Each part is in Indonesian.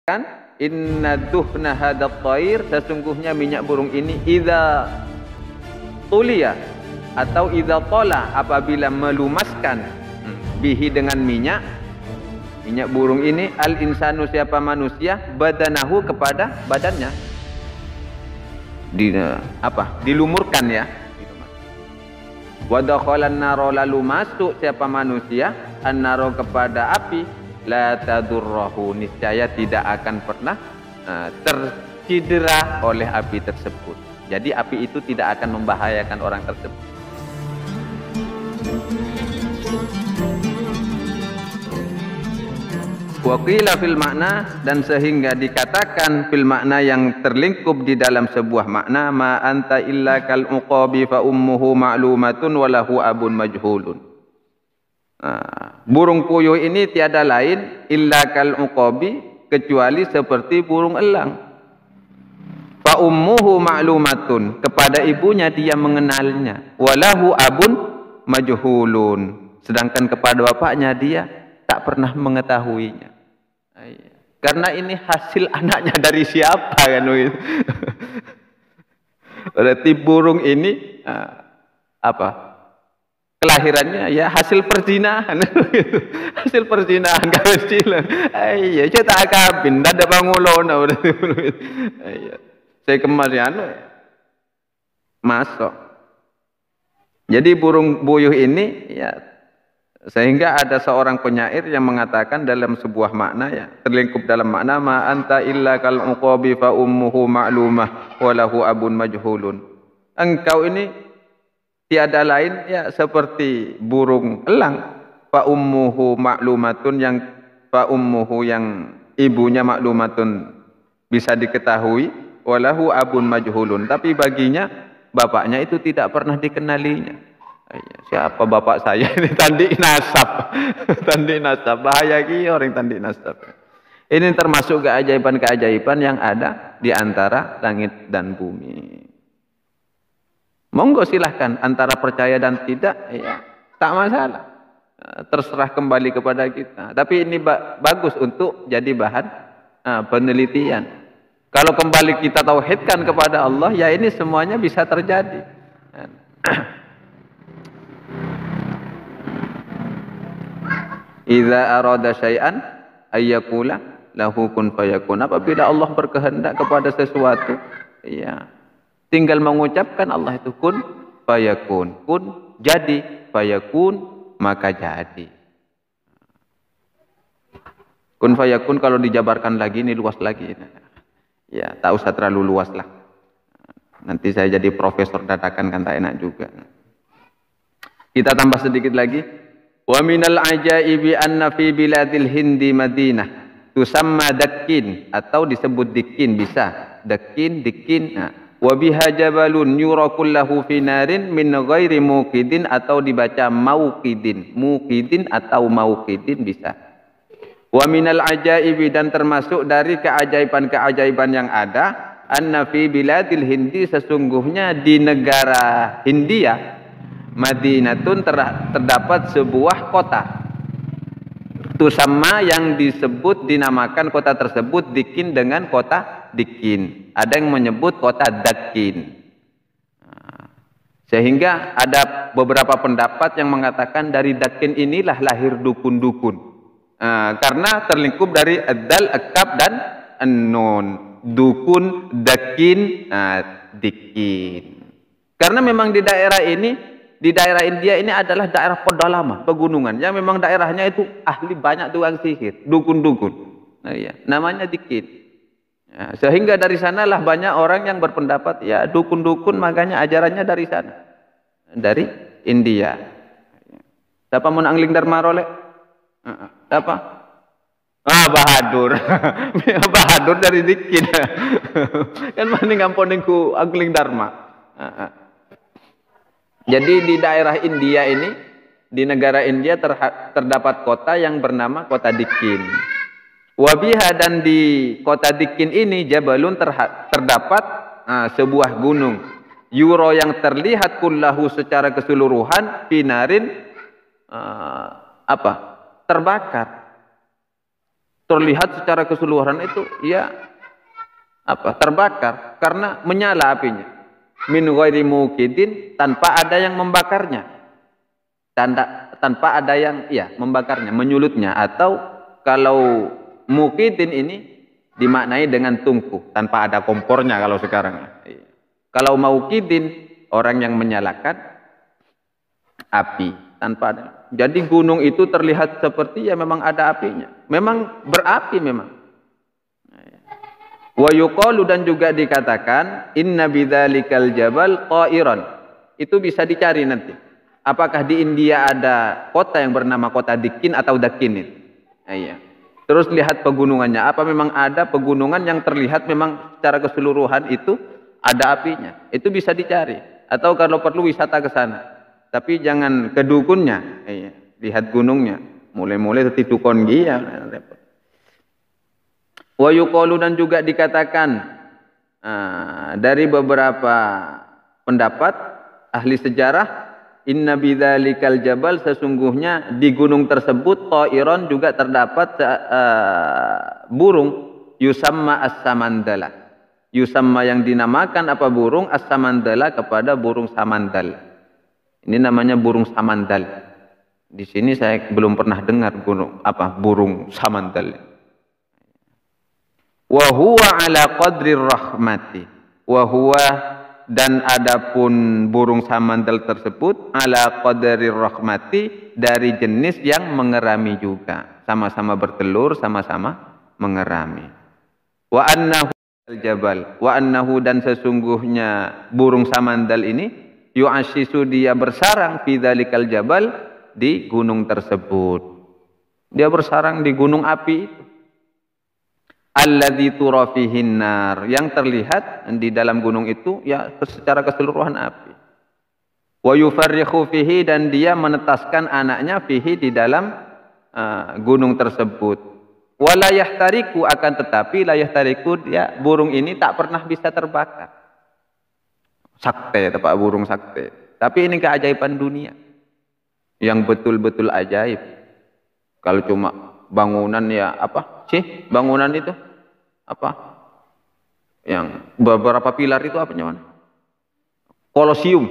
kan inna duhna hadat thair, sesungguhnya minyak burung ini idza tuliya atau idza tola, apabila melumaskan bihi dengan minyak burung ini al insanu, siapa manusia, badanahu, kepada badannya, dilumurkan ya, wa dakhalan naro, lalu masuk siapa manusia an-naro, kepada api, la tadurrahu, niscaya tidak akan pernah tercidera oleh api tersebut. Jadi api itu tidak akan membahayakan orang tersebut. Wa qila fil makna, dan sehingga dikatakan fil makna yang terlingkup di dalam sebuah makna, ma anta illa kal uqabi fa ummuhu ma'lumatun wa lahu abun majhulun. Burung puyuh ini tiada lain illa kal uqabi, kecuali seperti burung elang. Fa ummuhu ma'lumatun, kepada ibunya dia mengenalnya, walahu abun majhulun, sedangkan kepada bapaknya dia tak pernah mengetahuinya. Karena ini hasil anaknya dari siapa kan begitu. Berarti burung ini kelahirannya ya hasil perzinahan. Hasil perzinahan kawecilan. Iya, saya tak kabin, ndak ada bangulona berarti. Iya. Saya kemarin masuk. Jadi burung puyuh ini ya, sehingga ada seorang penyair yang mengatakan dalam sebuah makna ya, terlingkup dalam makna, ma anta illa kal uqabi fa ummuhu ma'lumah wa lahu abun majhulun. Engkau ini tiada lain ya seperti burung elang, fa ummuhu ma'lumatun, yang fa ummuhu, yang ibunya ma'lumatun, bisa diketahui, wa lahu abun majhulun, tapi baginya bapaknya itu tidak pernah dikenalinya. Siapa bapak saya ini? Tandi nasab. Tandi nasab, bahaya ki orang tandi nasab. Ini termasuk keajaiban-keajaiban yang ada di antara langit dan bumi. Monggo silahkan, antara percaya dan tidak ya tak masalah, terserah kembali kepada kita. Tapi ini bagus untuk jadi bahan penelitian. Kalau kembali kita tauhidkan kepada Allah, ya ini semuanya bisa terjadi. Idza arada syai'an ayyakula lahu kun fayakun. Apabila Allah berkehendak kepada sesuatu, ya tinggal mengucapkan Allah itu kun fayakun. Kun jadi, fayakun maka jadi. Kun fayakun kalau dijabarkan lagi ini luas lagi. Ya, tak usah terlalu luas lah. Nanti saya jadi profesor dadakan kan tak enak juga. Kita tambah sedikit lagi. Wa minal ajaibi anna fi biladil Hindi Madinah tusamma dakkin, atau disebut dikin, bisa dakkin, dikin. Wa biha jabalun yura kullahu fi narin min ghairi muqidin, atau dibaca mauqidin, muqidin atau mauqidin bisa. Wa minal ajaibi, dan termasuk dari keajaiban-keajaiban yang ada, anna fi biladil Hindi, sesungguhnya di negara Hindia Madinatun terdapat sebuah kota. Tusamma, yang disebut dinamakan kota tersebut dikin dengan kota dikin. Ada yang menyebut kota dakin. Sehingga ada beberapa pendapat yang mengatakan dari dakin inilah lahir dukun-dukun. Karena terlingkup dari ad-dal, akab dan an-nun. Dukun, dakin, dikin. Karena memang di daerah ini, di daerah India ini adalah daerah pedalaman, pegunungan, yang memang daerahnya itu ahli banyak tukang sihir, dukun-dukun. Namanya dikin. Ya, sehingga dari sanalah banyak orang yang berpendapat ya dukun-dukun, makanya ajarannya dari sana, dari India. Siapa mau angling Dharma rolek? Siapa? Bahadur. Bahadur dari dikin. Kan mending ngamponinku angling Dharma. Jadi di daerah India ini, di negara India terdapat kota yang bernama kota Dikin. Wabiha, dan di kota Dikin ini jabalun terdapat sebuah gunung. Yuro, yang terlihat kullahu secara keseluruhan, finarin terbakar. terlihat secara keseluruhan itu ya terbakar karena menyala apinya. Min ghairi mukidin, tanpa ada yang membakarnya. Tanpa ada yang membakarnya, menyulutnya, atau kalau mukidin ini dimaknai dengan tungku tanpa ada kompornya kalau sekarang. Kalau maukidin orang yang menyalakan api tanpa ada. Jadi gunung itu terlihat seperti memang ada apinya. Memang berapi memang. Wa yuqalu, dan juga dikatakan inna bidzalikal jabal qairan. Itu bisa dicari nanti. Apakah di India ada kota yang bernama kota Dikin atau Dakin itu? Terus lihat pegunungannya. Apa memang ada pegunungan yang terlihat memang secara keseluruhan itu ada apinya? Itu bisa dicari. Atau kalau perlu wisata ke sana. Tapi jangan ke dukunnya. Lihat gunungnya. Mulai-mulai teti dukun dia. Wa yuqalu, dan juga dikatakan dari beberapa pendapat ahli sejarah, inna bidzalikal jabal, sesungguhnya di gunung tersebut thairon juga terdapat burung yusamma as-samandala. Yusamma yang dinamakan apa burung as-samandala kepada burung samandal. Ini namanya burung samandal. Di sini saya belum pernah dengar burung samandal. Wa huwa ala qadri rahmati. Wa huwa, dan adapun burung samandal tersebut ala qadri rahmati, dari jenis yang mengerami juga, sama-sama bertelur, sama-sama mengerami. Wa annahu al-jabal, wa annahu, dan sesungguhnya burung samandal ini yu'ashisu, dia bersarang fi dzalikal jabal, di gunung tersebut. Dia bersarang di gunung api itu. Alladzi tura fihin nar, yang terlihat di dalam gunung itu secara keseluruhan api. Wa yufarrihu fihi, dan dia menetaskan anaknya fihi, di dalam gunung tersebut. Wala yahtariku, akan tetapi la yahtariku, burung ini tak pernah bisa terbakar. Sakte, tepak burung sakte. Tapi ini keajaiban dunia yang betul-betul ajaib. Kalau cuma bangunan bangunan itu yang beberapa pilar itu apa namanya? Kolosium.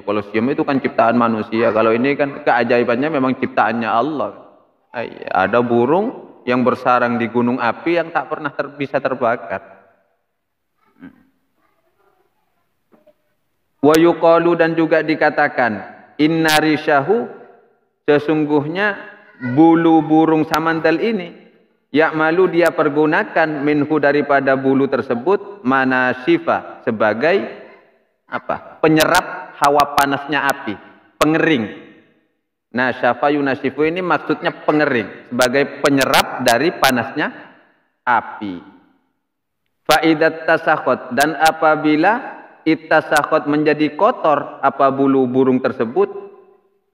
Kolosium itu kan ciptaan manusia. Kalau ini kan keajaibannya memang ciptaannya Allah. Ada burung yang bersarang di gunung api yang tak pernah bisa terbakar. Wa yuqalu, dan juga dikatakan inna rishahu, sesungguhnya bulu burung samandal ini ya'malu, dia pergunakan minhu, daripada bulu tersebut, manasyifa, sebagai penyerap hawa panasnya api, pengering. Nasyafa yunasyifu, ini maksudnya pengering, sebagai penyerap dari panasnya api. Fa'idat tasakhot, dan apabila ittasakhot, menjadi kotor bulu burung tersebut,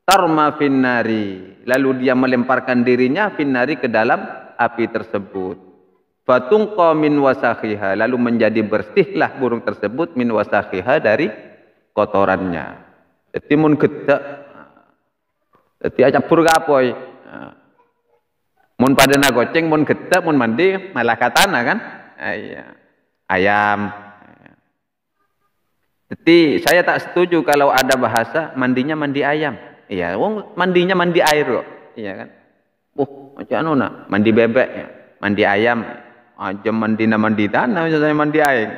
tarma finnari, lalu dia melemparkan dirinya finnari, ke dalam api tersebut. Fatungqa min wasakhiha, lalu menjadi bersihlah burung tersebut min wasakhiha, dari kotorannya. Jadi mun gedek, jadi aja burung apoi. Mun padana goceng, mun gedek, mun mandi malah katana kan? Ayam. Jadi saya tak setuju kalau ada bahasa mandinya mandi ayam. Mandinya mandi air kok. Iya kan? Macam mandi bebek, mandi ayam, aja mandi tanah, misalnya mandi air.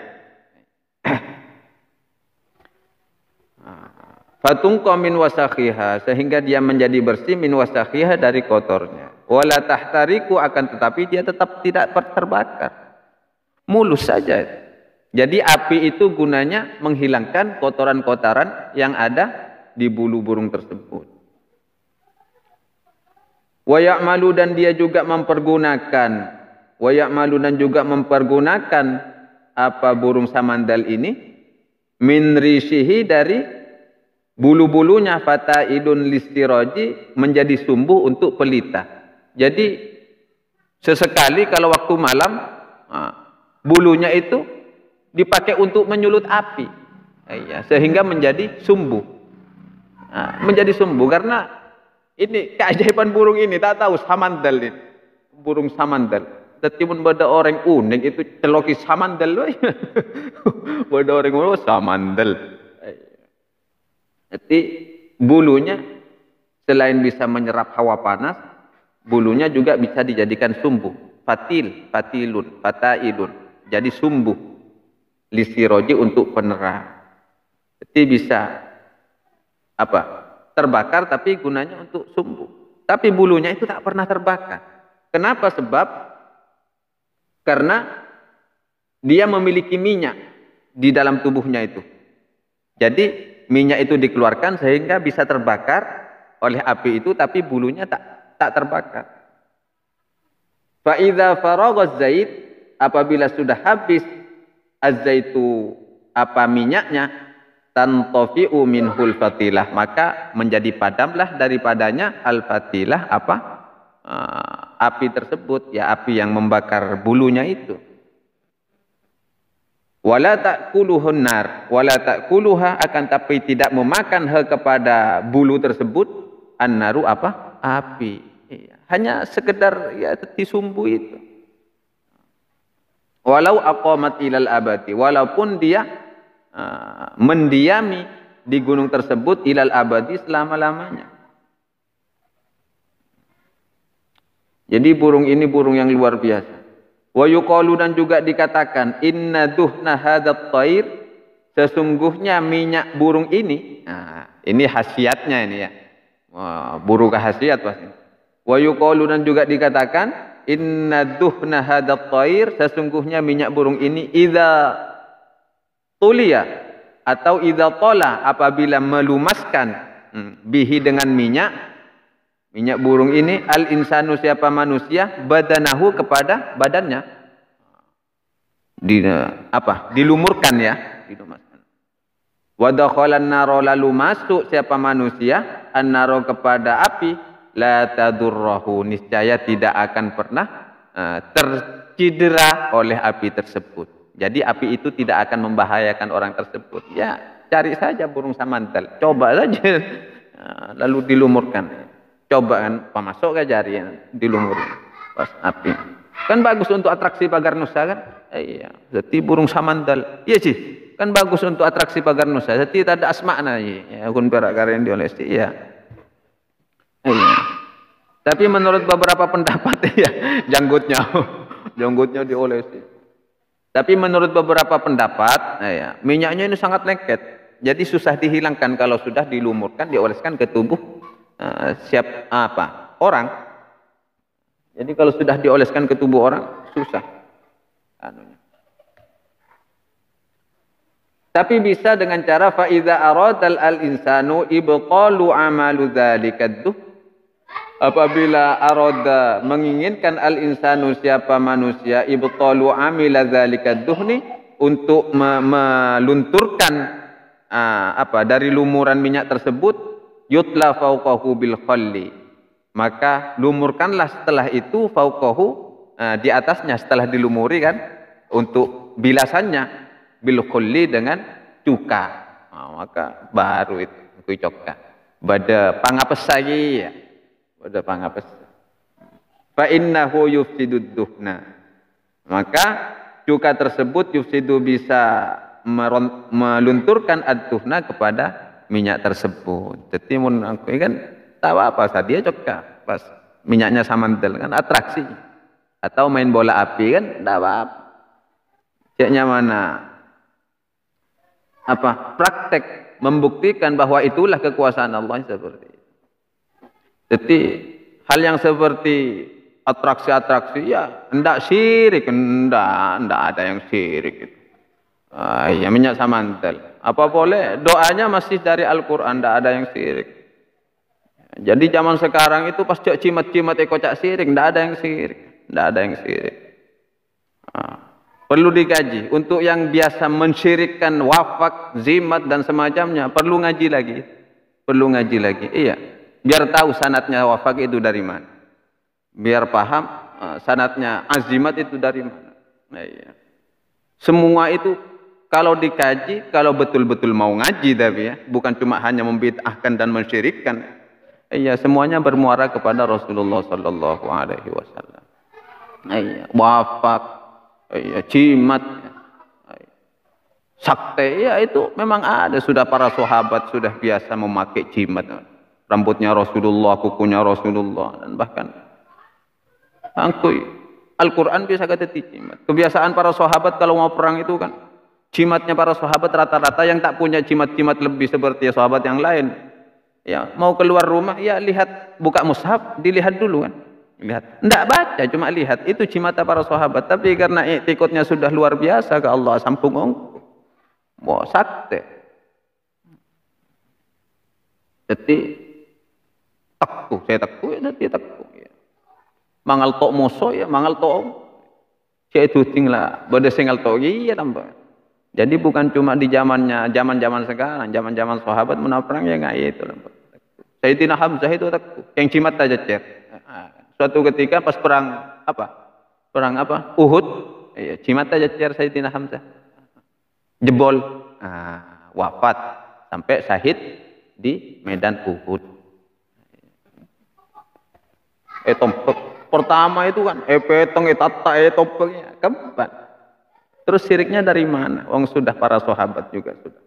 Fatungqa min wasakhiha, sehingga dia menjadi bersih min wasakhiha, dari kotornya. Wala tahtariku, akan tetapi dia tetap tidak terbakar, mulus saja. Jadi api itu gunanya menghilangkan kotoran-kotoran yang ada di bulu burung tersebut. Wa ya'malu, dan dia juga mempergunakan, burung samandal ini min rishihi, dari bulu-bulunya, fataidun listiraji, menjadi sumbu untuk pelita. Jadi sesekali kalau waktu malam bulunya itu dipakai untuk menyulut api, sehingga menjadi sumbu. Menjadi sumbu karena ini keajaiban burung ini, tak tahu samandal ini. burung samandal. Tapi mun bada orang unik itu celoki samandal we. Bada orang unik samandal. Jadi bulunya selain bisa menyerap hawa panas, bulunya juga bisa dijadikan sumbu. Fatil, fatilun, fatailun. Jadi sumbu. Lisiroji untuk penerang. Jadi bisa apa? Terbakar tapi gunanya untuk sumbu. Tapi bulunya itu tak pernah terbakar. Kenapa? Sebab karena dia memiliki minyak di dalam tubuhnya itu. Jadi minyak itu dikeluarkan sehingga bisa terbakar oleh api itu, tapi bulunya tak terbakar. Fa idza faragha zait, apabila sudah habis az-zaitu apa minyaknya, tantafi'u minhul fatilah, maka menjadi padamlah daripadanya al-fatilah apa api tersebut, ya api yang membakar bulunya itu. Wala ta'kuluhun nar, wala ta'kuluha, akan tapi tidak memakan kepada bulu tersebut an-naru apa? Api. Hanya sekedar ya disumbu itu. Walau aqamat ilal abadi, walaupun dia mendiami di gunung tersebut ilal abadi, selama-lamanya. Jadi burung ini burung yang luar biasa. Wa yuqalu, dan juga dikatakan, inna duhna hadzal thair, sesungguhnya minyak burung ini. Nah, ini khasiatnya ini ya. Wah, burung khasiat pasti. Wa yuqalu, dan juga dikatakan, inna duhna hadzal thair, sesungguhnya minyak burung ini idza tulia atau idza tola, apabila melumaskan bihi dengan minyak burung ini, al insanu, siapa manusia, badanahu, kepada badannya, dilumurkan ya, dilumaskan. Wa dakhalan naro, lalu masuk siapa manusia an-naro, kepada api, la tadurrahu, niscaya tidak akan pernah tercidera oleh api tersebut. Jadi api itu tidak akan membahayakan orang tersebut. Ya, cari saja burung samandal, coba saja lalu dilumurkan. Coba kan, pamasok ke jari dilumur pas api. Kan bagus untuk atraksi pagar nusa kan? Iya, jadi burung samandal. Iya sih, kan bagus untuk atraksi pagar nusa. Jadi tak ada asma'na ya, kun perak karen diolesi. Iya. Iya. Tapi menurut beberapa pendapat ya, janggutnya diolesi. Tapi menurut beberapa pendapat, ya, minyaknya ini sangat lengket. Jadi susah dihilangkan kalau sudah dilumurkan, dioleskan ke tubuh orang. Jadi kalau sudah dioleskan ke tubuh orang susah anunya. Tapi bisa dengan cara fa iza aradal al insanu ibqalu amalu dzalika duh, apabila arada, menginginkan al insanu, siapa manusia, ibqalu amila dzalika duhni, untuk melunturkan dari lumuran minyak tersebut, yutla fauqahu bil khalli, maka lumurkanlah setelah itu fauqahu, di atasnya setelah dilumuri kan, untuk bilasannya bil khalli, dengan cuka. Maka baru itu cuka bada pangapesai ya, bada pangapes. Fa innahu yufsidud duhna, maka cuka tersebut yufsidu, bisa melunturkan ad-duhna, kepada minyak tersebut. Jadi mun aku kan tahu apa saja cokak pas minyaknya samandal kan, atraksi. Atau main bola api kan enggak apa-apa. Ceknya mana praktek membuktikan bahwa itulah kekuasaan Allah seperti itu. Jadi hal yang seperti atraksi-atraksi ya enggak syirik, enggak ada yang syirik itu. Ya minyak samandal. Apa boleh? Doanya masih dari Al-Quran, tidak ada yang syirik. Jadi zaman sekarang itu pas cok cimat-cimat kocak syirik, tidak ada yang syirik, tidak ada yang syirik. Perlu dikaji. Untuk yang biasa mensyirikkan wafak, zimat dan semacamnya, perlu ngaji lagi. Perlu ngaji lagi. Iya. Biar tahu sanatnya wafak itu dari mana. Biar paham sanatnya azimat itu dari mana. Nah, iya. Semua itu kalau dikaji, kalau betul-betul mau ngaji, tapi ya, bukan cuma hanya membid'ahkan dan mensyirikkan. Iya, semuanya bermuara kepada Rasulullah Sallallahu Alaihi Wasallam. wafak, jimat, sakte, ya itu memang ada. Sudah para sahabat sudah biasa memakai jimat. Rambutnya Rasulullah, kukunya Rasulullah, dan bahkan angkui Al-Quran bisa kata jimat. Kebiasaan para sahabat kalau mau perang itu kan, jimatnya para sahabat rata-rata yang tak punya jimat-jimat lebih seperti sahabat yang lain. Ya mau keluar rumah, ya lihat, buka mushaf, dilihat dulu kan. Lihat, tidak baca, cuma lihat. Itu jimat para sahabat. Tapi karena iktikadnya sudah luar biasa ke Allah, sampung mau sakte. Jadi takku, saya takku, ya nanti takku. Ya. Mangal tok moso ya, mangal tok. Saya itu tinggal, pada singal tok iya tambah. Jadi bukan cuma di zaman sekarang, zaman sahabat menafrang ya nggak itu. Sayyidina Hamzah itu takku, yang jimat aja cer. Suatu ketika pas perang apa? Uhud, jimat aja cer Sayyidina Hamzah. Jebol, wafat sampai syahid di medan Uhud. Tompek pertama itu kan, petong, tata, tompeknya keempat. Terus siriknya dari mana? Wong sudah para sahabat juga sudah.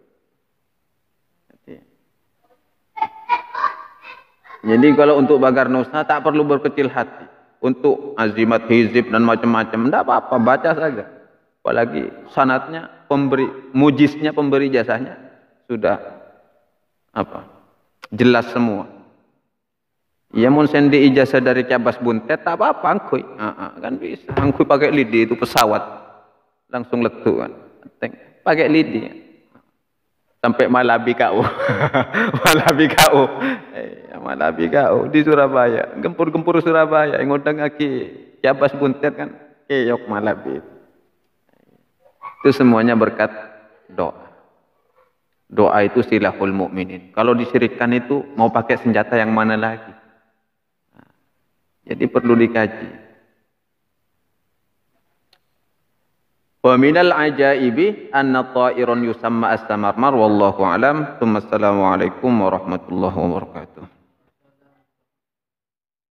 Jadi kalau untuk Bagar Nusa tak perlu berkecil hati. Untuk azimat hizib dan macam-macam, tidak apa-apa, baca saja. Apalagi sanatnya, mujiznya, pemberi jasanya sudah jelas semua. Ya mun sendi ijazah dari cabas buntet, tak apa-apa, angkui. Kan bisa, angkui pakai lidi itu pesawat. Langsung letu kan. Pakai lidi. Sampai Malabi KU. Malabi KU di Surabaya. Gempur-gempur Surabaya. Yang ngundang aki cabas buntet kan. Keok Malabi. Itu semuanya berkat doa. Doa itu silahul mukminin. Kalau disirikkan itu mau pakai senjata yang mana lagi? Jadi perlu dikaji. Wa minal ajaibi anna ta'iron yusamma as-samarmar wallahu alam. Assalamualaikum warahmatullahi wabarakatuh.